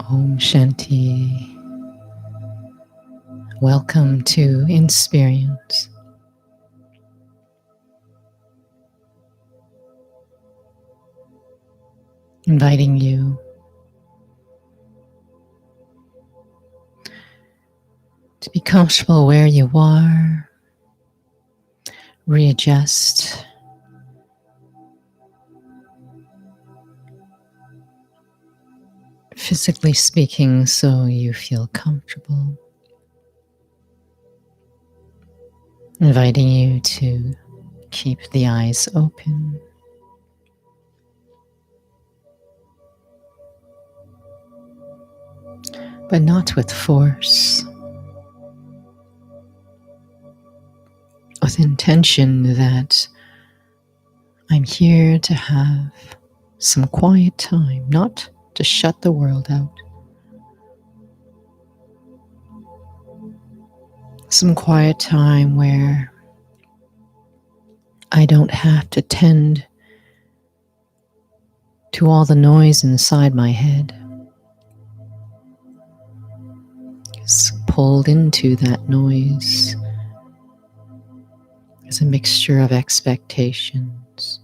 Om Shanti. Welcome to Insperience. Inviting you to be comfortable where you are, readjust, physically speaking, so you feel comfortable. Inviting you to keep the eyes open. But not with force. With intention that I'm here to have some quiet time, not to shut the world out. Some quiet time where I don't have to tend to all the noise inside my head. It's pulled into that noise as a mixture of expectations,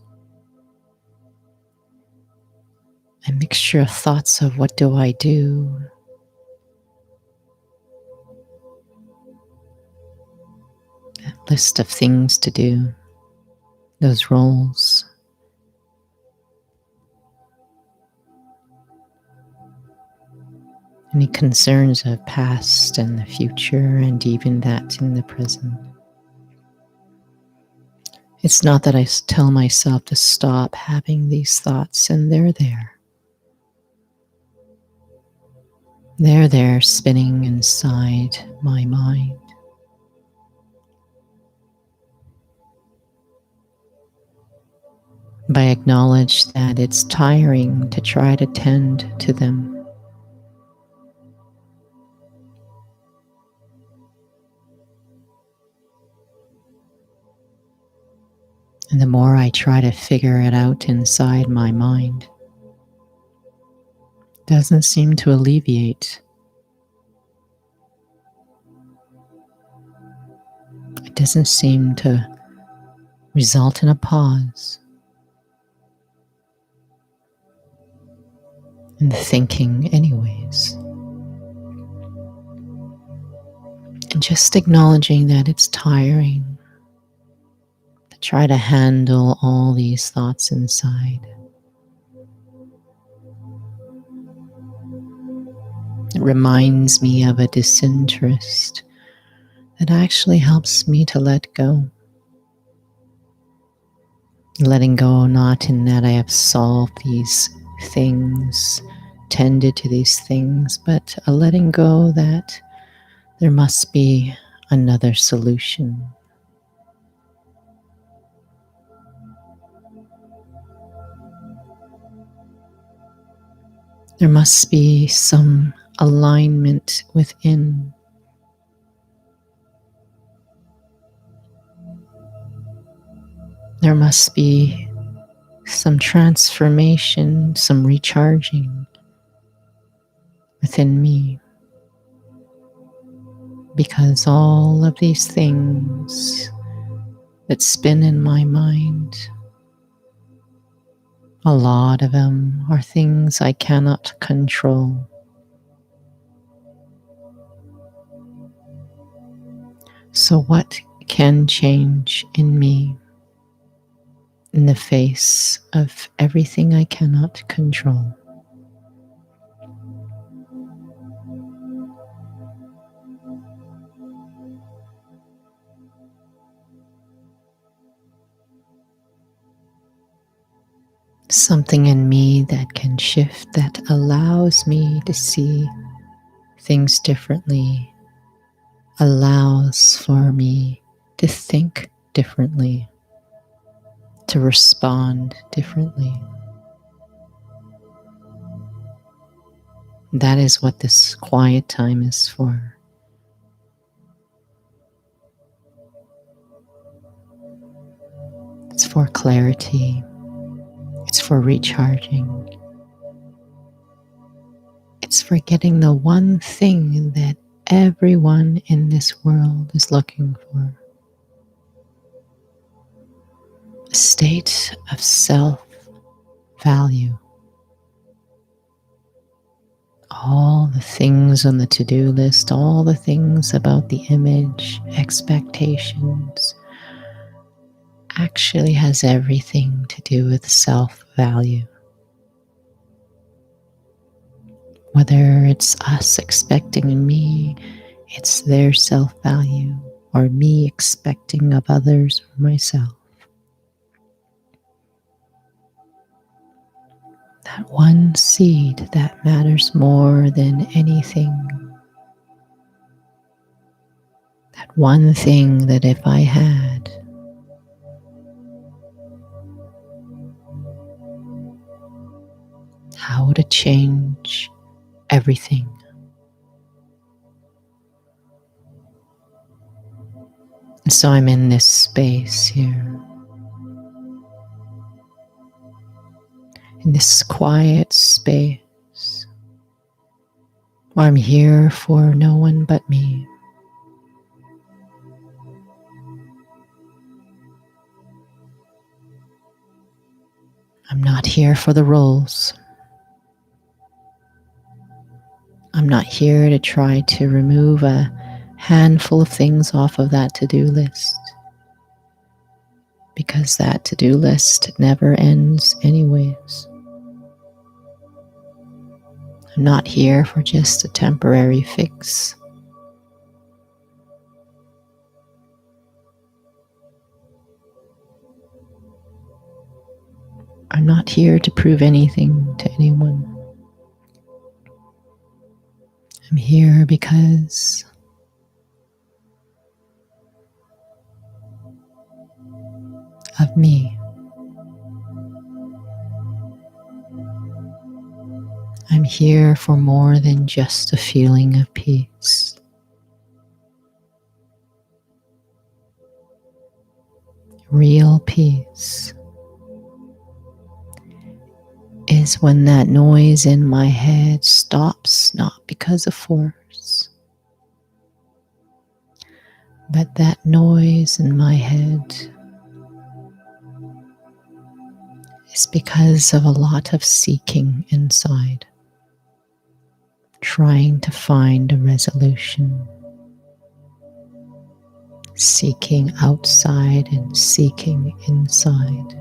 a mixture of thoughts of what do I do, that list of things to do, those roles. Any concerns of past and the future, and even that in the present. It's not that I tell myself to stop having these thoughts, and they're there. They're there spinning inside my mind. But I acknowledge that it's tiring to try to tend to them. And the more I try to figure it out inside my mind, it doesn't seem to alleviate. It doesn't seem to result in a pause in thinking anyways. And just acknowledging that it's tiring to try to handle all these thoughts inside. It reminds me of a disinterest that actually helps me to let go. Letting go not in that I have solved these things, tended to these things, but a letting go that there must be another solution. There must be some alignment within. There must be some transformation, some recharging within me. Because all of these things that spin in my mind, a lot of them are things I cannot control. So what can change in me in the face of everything I cannot control? Something in me that can shift, that allows me to see things differently, allows for me to think differently, to respond differently. That is what this quiet time is for. It's for clarity. It's for recharging. It's forgetting the one thing that everyone in this world is looking for: a state of self-value. All the things on the to-do list, all the things about the image, expectations, actually has everything to do with self-value. Whether it's us expecting me, it's their self-value, or me expecting of others or myself. That one seed that matters more than anything. That one thing that if I had, how would it change everything? And so I'm in this space here, in this quiet space, where I'm here for no one but me. I'm not here for the roles. I'm not here to try to remove a handful of things off of that to-do list, because that to-do list never ends anyways. I'm not here for just a temporary fix. I'm not here to prove anything to anyone. I'm here because of me. I'm here for more than just a feeling of peace. Real peace is when that noise in my head stops, not because of force, but that noise in my head is because of a lot of seeking inside, trying to find a resolution, seeking outside and seeking inside.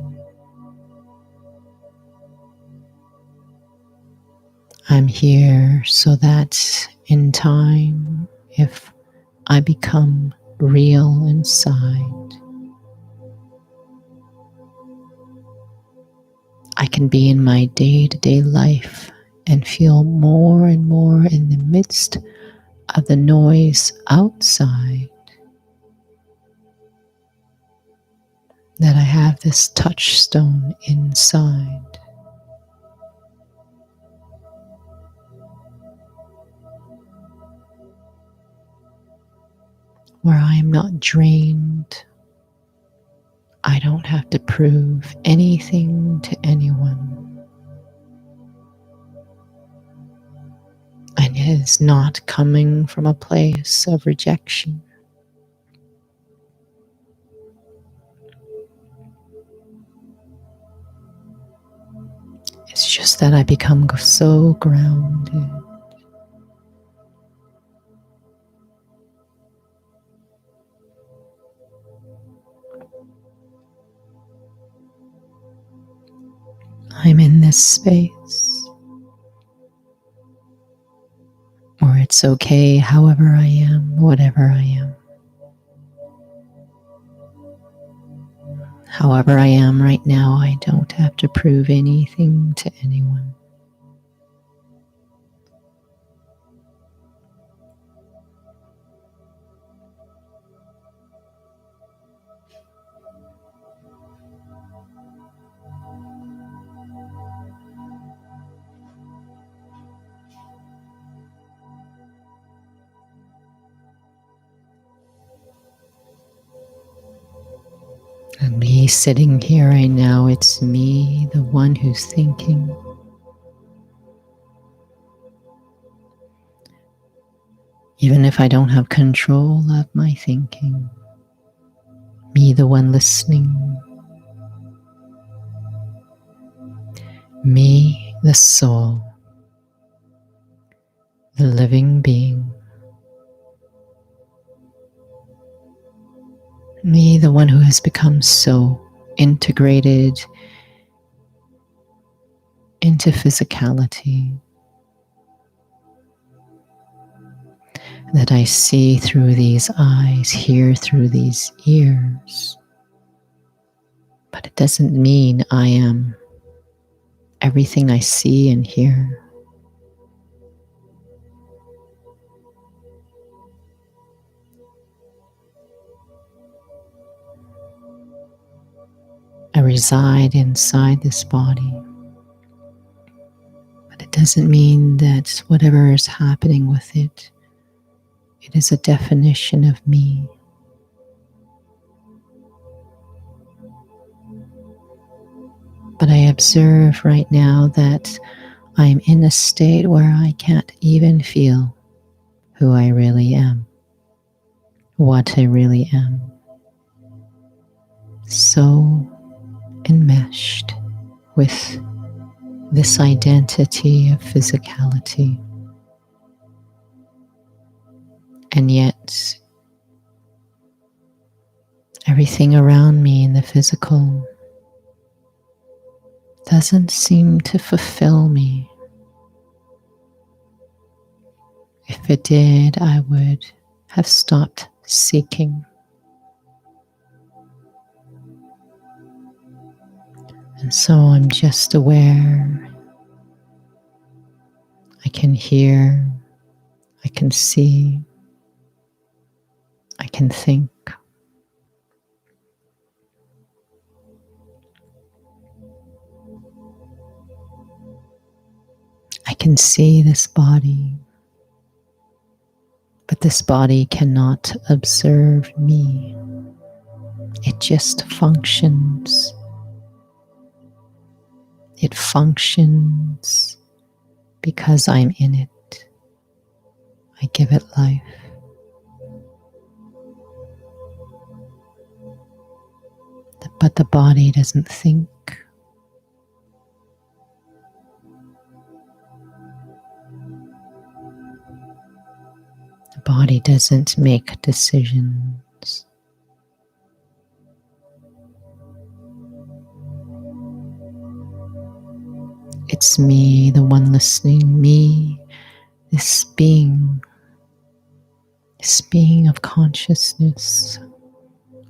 I'm here so that in time, if I become real inside, I can be in my day-to-day life and feel more and more in the midst of the noise outside that I have this touchstone inside. Where I am not drained. I don't have to prove anything to anyone. And it is not coming from a place of rejection. It's just that I become so grounded. I'm in this space where it's okay however I am, whatever I am. However I am right now, I don't have to prove anything to anyone. And me sitting here right now, it's me, the one who's thinking. Even if I don't have control of my thinking, me, the one listening, me, the soul, the living being, me, the one who has become so integrated into physicality that I see through these eyes, hear through these ears. But it doesn't mean I am everything I see and hear. I reside inside this body, but it doesn't mean that whatever is happening with it, it is a definition of me. But I observe right now that I'm in a state where I can't even feel who I really am, what I really am. So enmeshed with this identity of physicality. And yet, everything around me in the physical doesn't seem to fulfill me. If it did, I would have stopped seeking. And so I'm just aware. I can hear, I can see, I can think. I can see this body, but this body cannot observe me. It just functions. It functions because I'm in it. I give it life. But the body doesn't think. The body doesn't make decisions. It's me, the one listening, me, this being of consciousness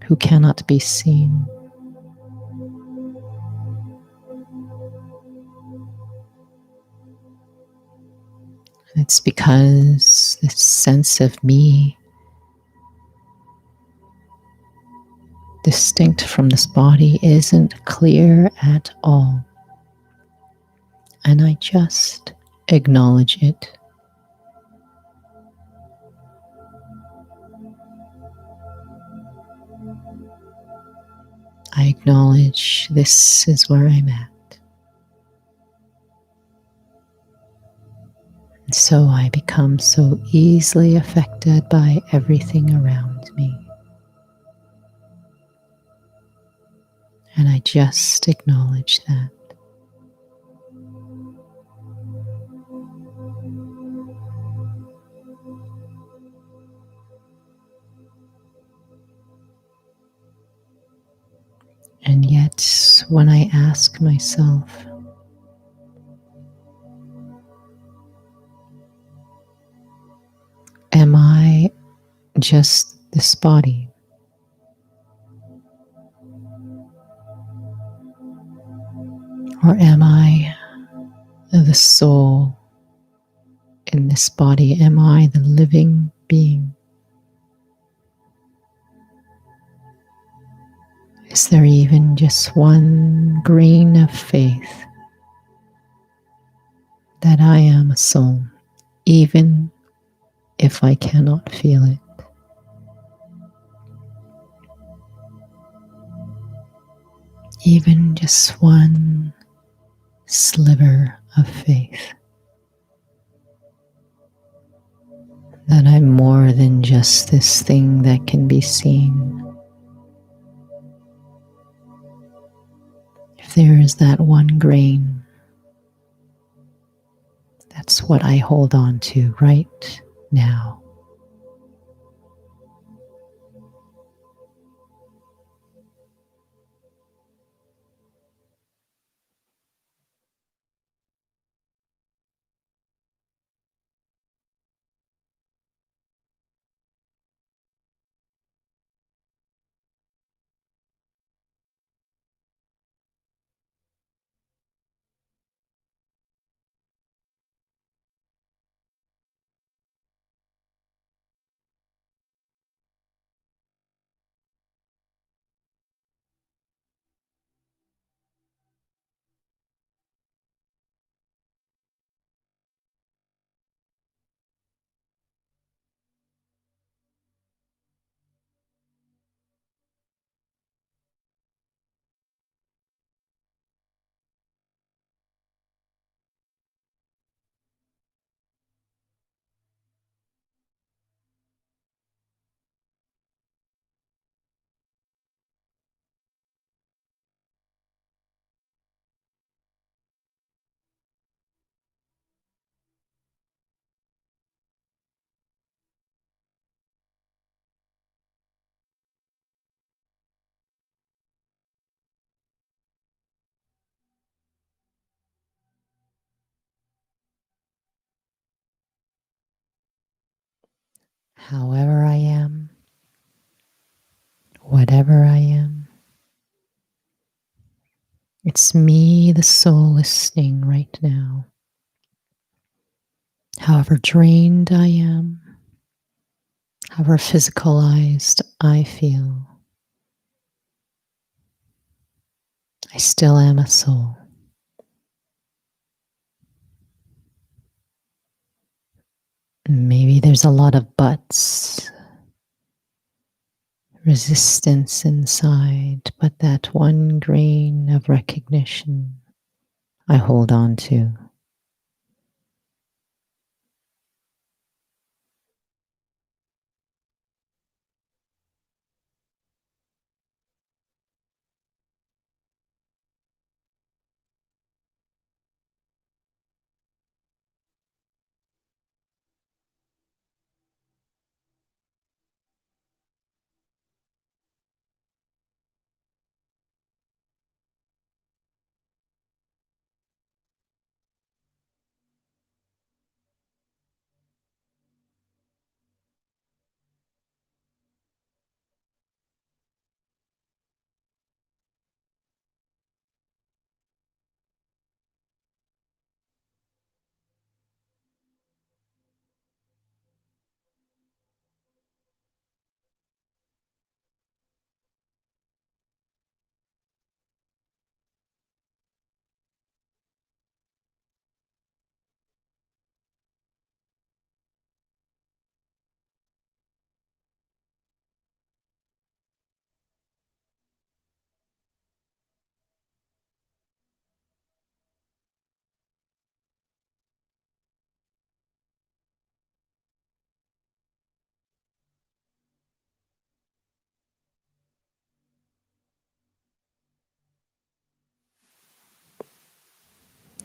who cannot be seen. And it's because this sense of me, distinct from this body, isn't clear at all. And I just acknowledge it. I acknowledge this is where I'm at. And so I become so easily affected by everything around me. And I just acknowledge that. And yet, when I ask myself, am I just this body? Or am I the soul in this body? Am I the living being? Is there even just one grain of faith that I am a soul, even if I cannot feel it? Even just one sliver of faith that I'm more than just this thing that can be seen. If there is that one grain, that's what I hold on to right now. However I am, whatever I am, it's me, the soul, listening right now. However drained I am, however physicalized I feel, I still am a soul. Maybe there's a lot of buts, resistance inside, but that one grain of recognition I hold on to.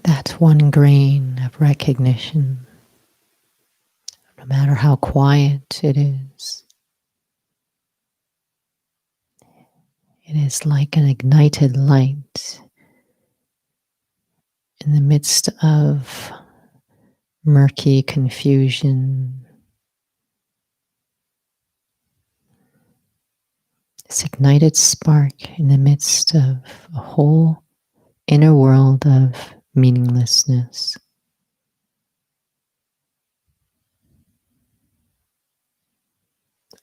That one grain of recognition, no matter how quiet it is like an ignited light in the midst of murky confusion. This ignited spark in the midst of a whole inner world of meaninglessness.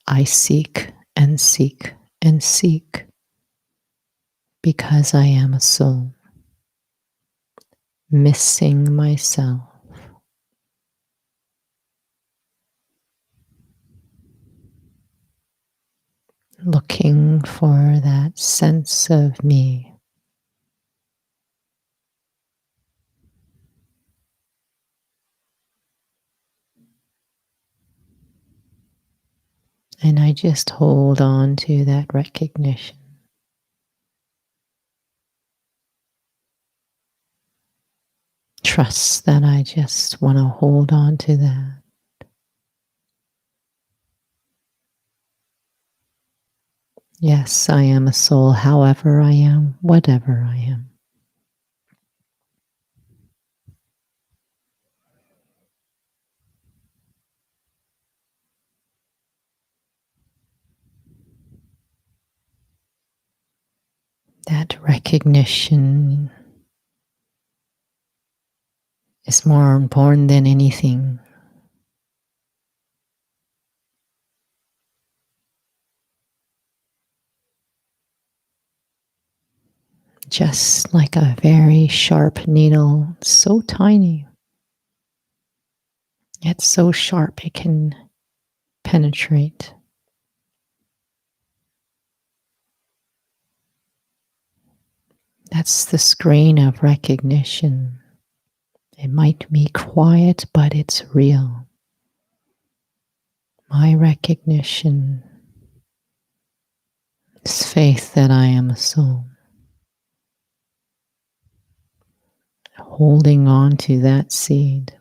I seek and seek and seek because I am a soul, missing myself, looking for that sense of me. And I just hold on to that recognition. Trust that I just want to hold on to that. Yes, I am a soul, however I am, whatever I am. That recognition is more important than anything. Just like a very sharp needle, so tiny. It's so sharp it can penetrate. That's the screen of recognition. It might be quiet, but it's real. My recognition is faith that I am a soul. Holding on to that seed.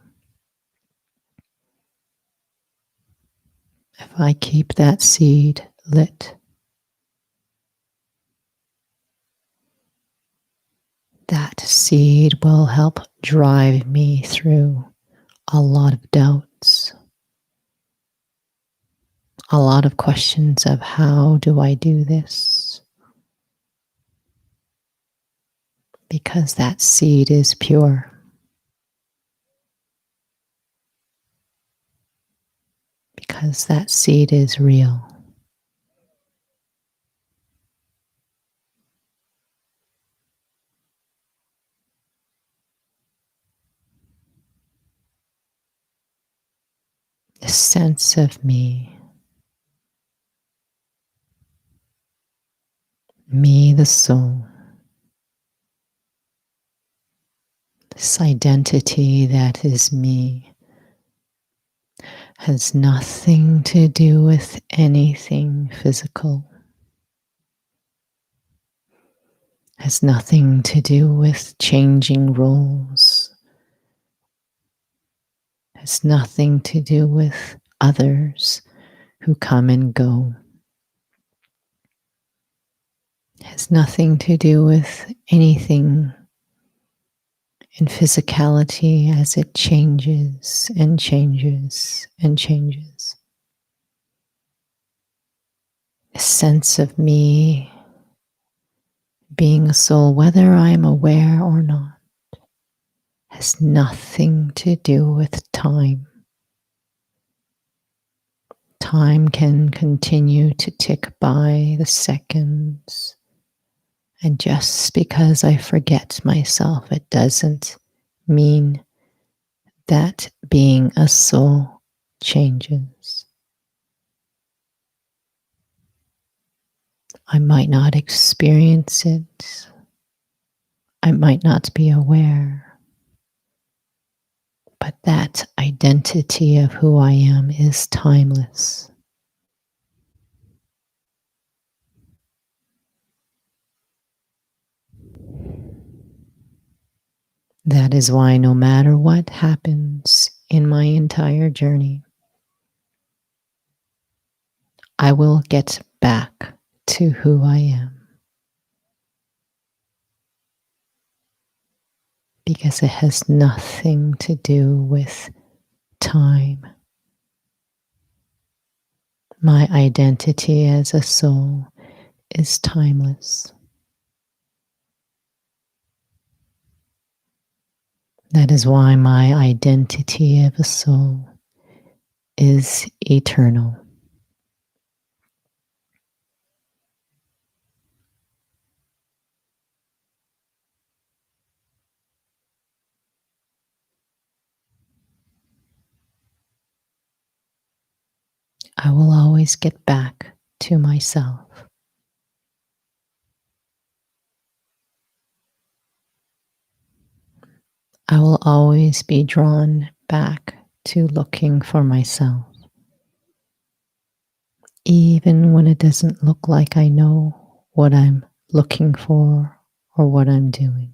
If I keep that seed lit, that seed will help drive me through a lot of doubts, a lot of questions of how do I do this? Because that seed is pure. Because that seed is real. The sense of me the soul, this identity that is me, has nothing to do with anything physical, has nothing to do with changing roles, has nothing to do with others who come and go, has nothing to do with anything in physicality as it changes and changes and changes. A sense of me being a soul, whether I'm aware or not, has nothing to do with time. Time can continue to tick by the seconds. And just because I forget myself, it doesn't mean that being a soul changes. I might not experience it. I might not be aware. But that identity of who I am is timeless. That is why no matter what happens in my entire journey, I will get back to who I am. Because it has nothing to do with time. My identity as a soul is timeless. That is why my identity of a soul is eternal. I will always get back to myself. I will always be drawn back to looking for myself. even when it doesn't look like I know what I'm looking for or what I'm doing.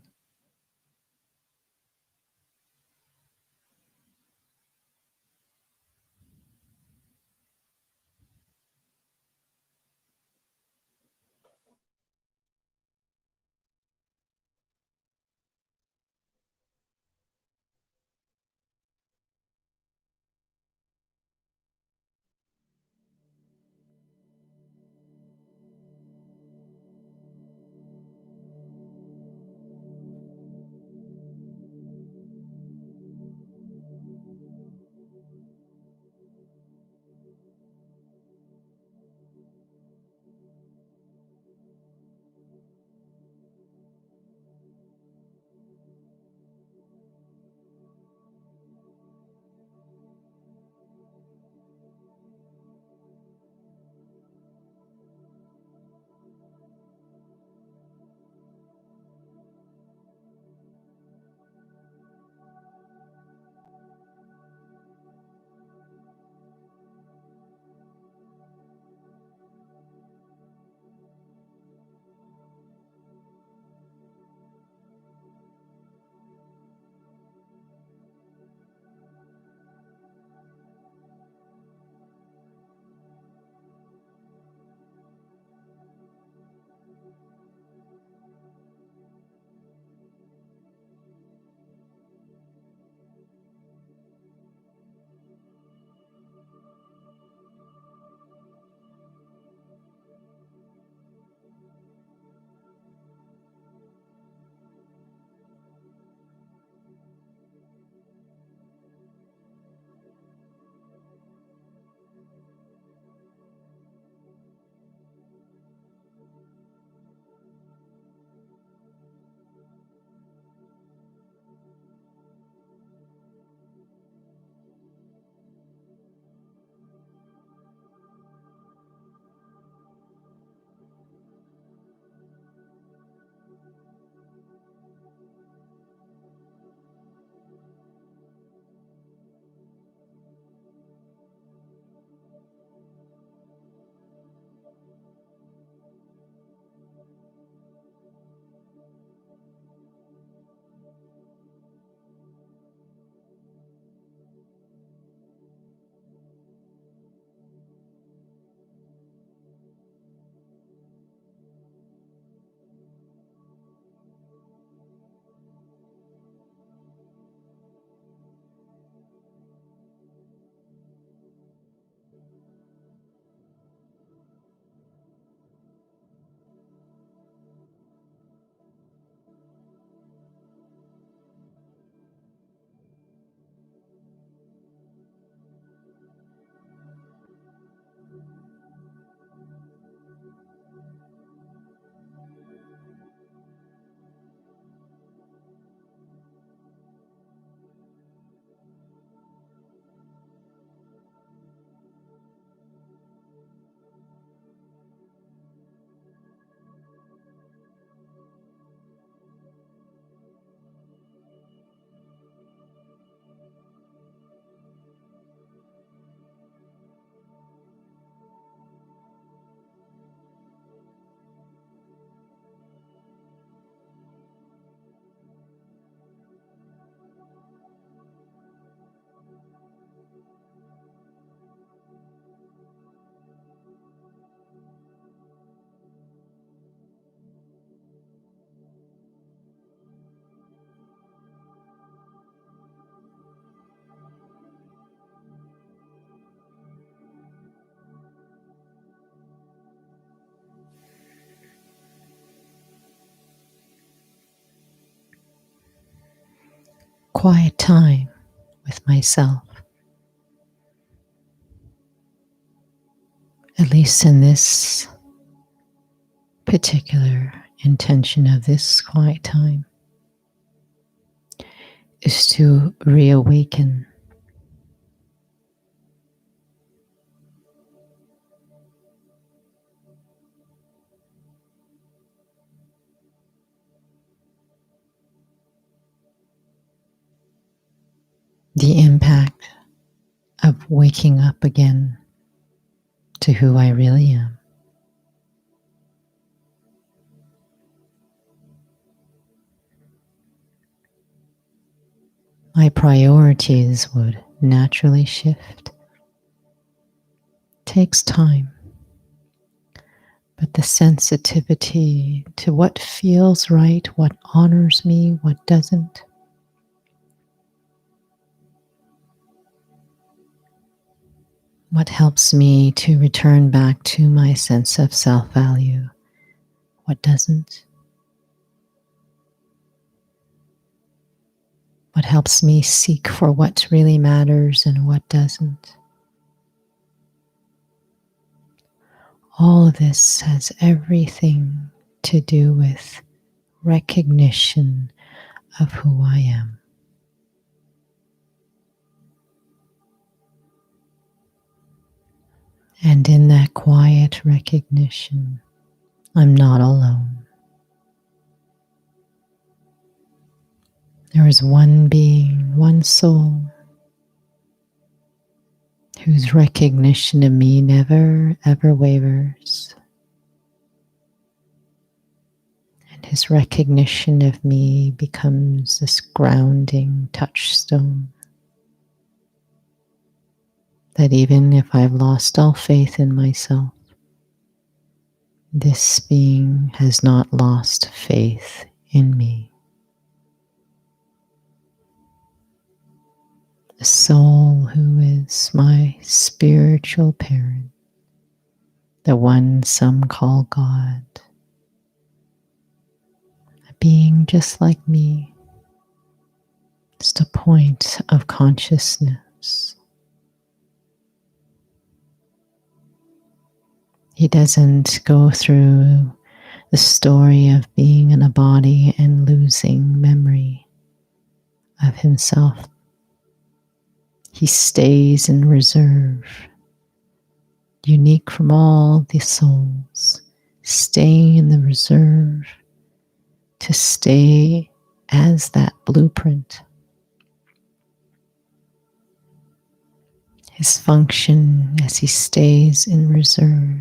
Quiet time with myself, at least in this particular intention of this quiet time, is to reawaken the impact of waking up again to who I really am. My priorities would naturally shift. It takes time, but the sensitivity to what feels right, what honors me, what doesn't, what helps me to return back to my sense of self-value, what doesn't, what helps me seek for what really matters and what doesn't. All of this has everything to do with recognition of who I am. And in that quiet recognition, I'm not alone. There is one being, one soul, whose recognition of me never, ever wavers. And his recognition of me becomes this grounding touchstone that even if I've lost all faith in myself, this being has not lost faith in me. The soul who is my spiritual parent, the one some call God, a being just like me, just a point of consciousness. He doesn't go through the story of being in a body and losing memory of himself. He stays in reserve, unique from all the souls, staying in the reserve to stay as that blueprint. His function as he stays in reserve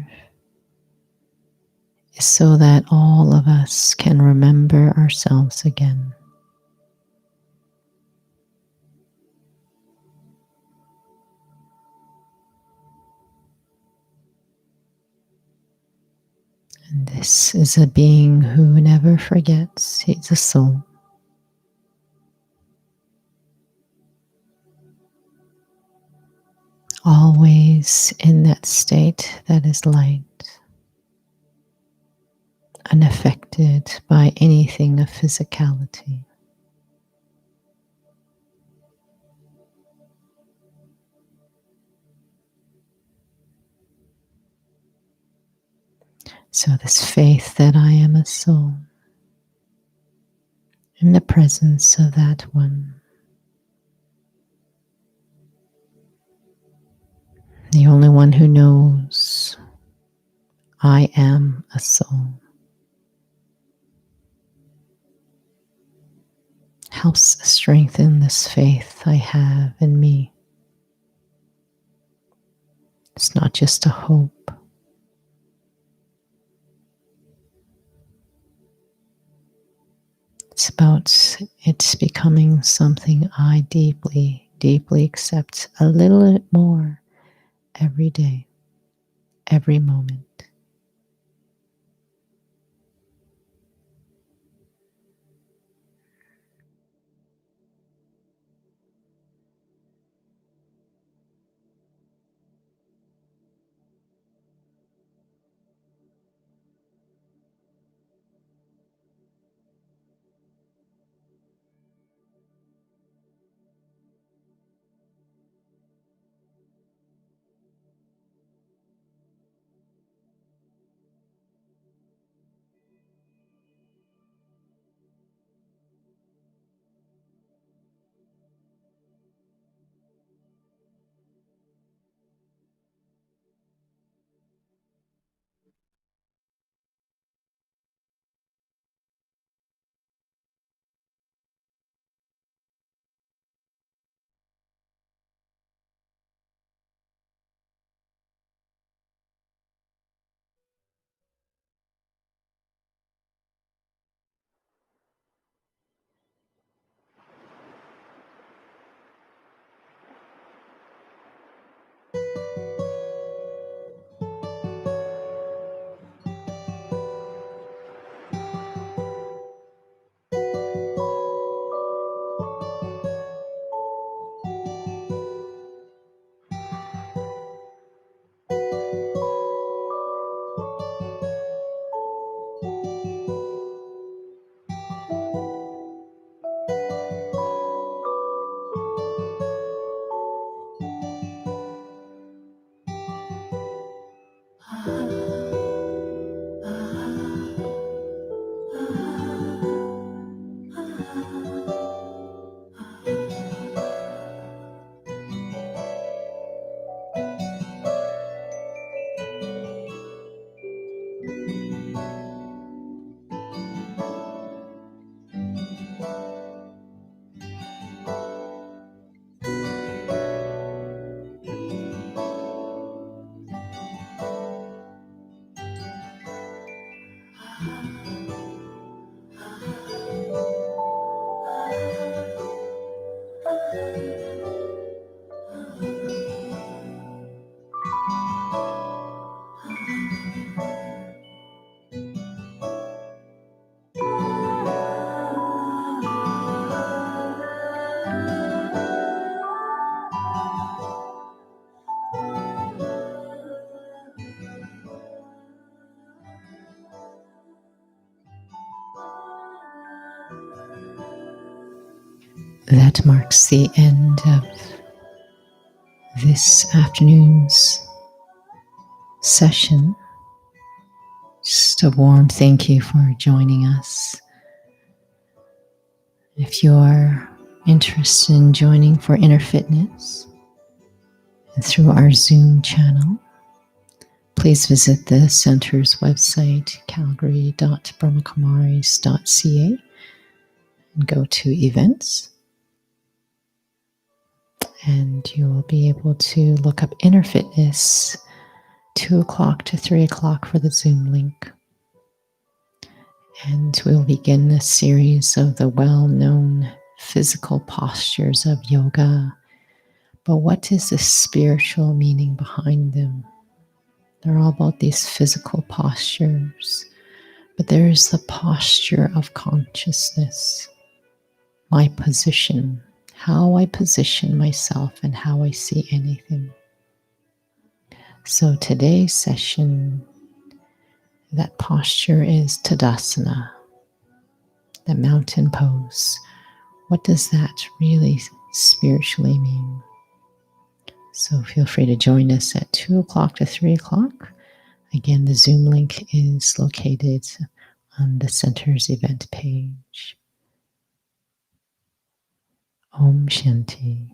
is so that all of us can remember ourselves again. And this is a being who never forgets. He's a soul. Always in that state that is light, unaffected by anything of physicality. So this faith that I am a soul, in the presence of that one, the only one who knows I am a soul, helps strengthen this faith I have in me. It's not just a hope. It's about it becoming something I deeply, deeply accept a little bit more every day, every moment. That marks the end of this afternoon's session. Just a warm thank you for joining us. If you're interested in joining for inner fitness through our Zoom channel, please visit the center's website, calgary.brahmakumaris.ca, and go to events. And you will be able to look up inner fitness 2 o'clock to 3 o'clock for the Zoom link. And we'll begin a series of the well-known physical postures of yoga. But what is the spiritual meaning behind them? They're all about these physical postures, but there is the posture of consciousness, my position, how I position myself and how I see anything. So today's session, that posture is Tadasana, the mountain pose. What does that really spiritually mean? So feel free to join us at 2 o'clock to 3 o'clock. Again, the Zoom link is located on the center's event page. Om Shanti.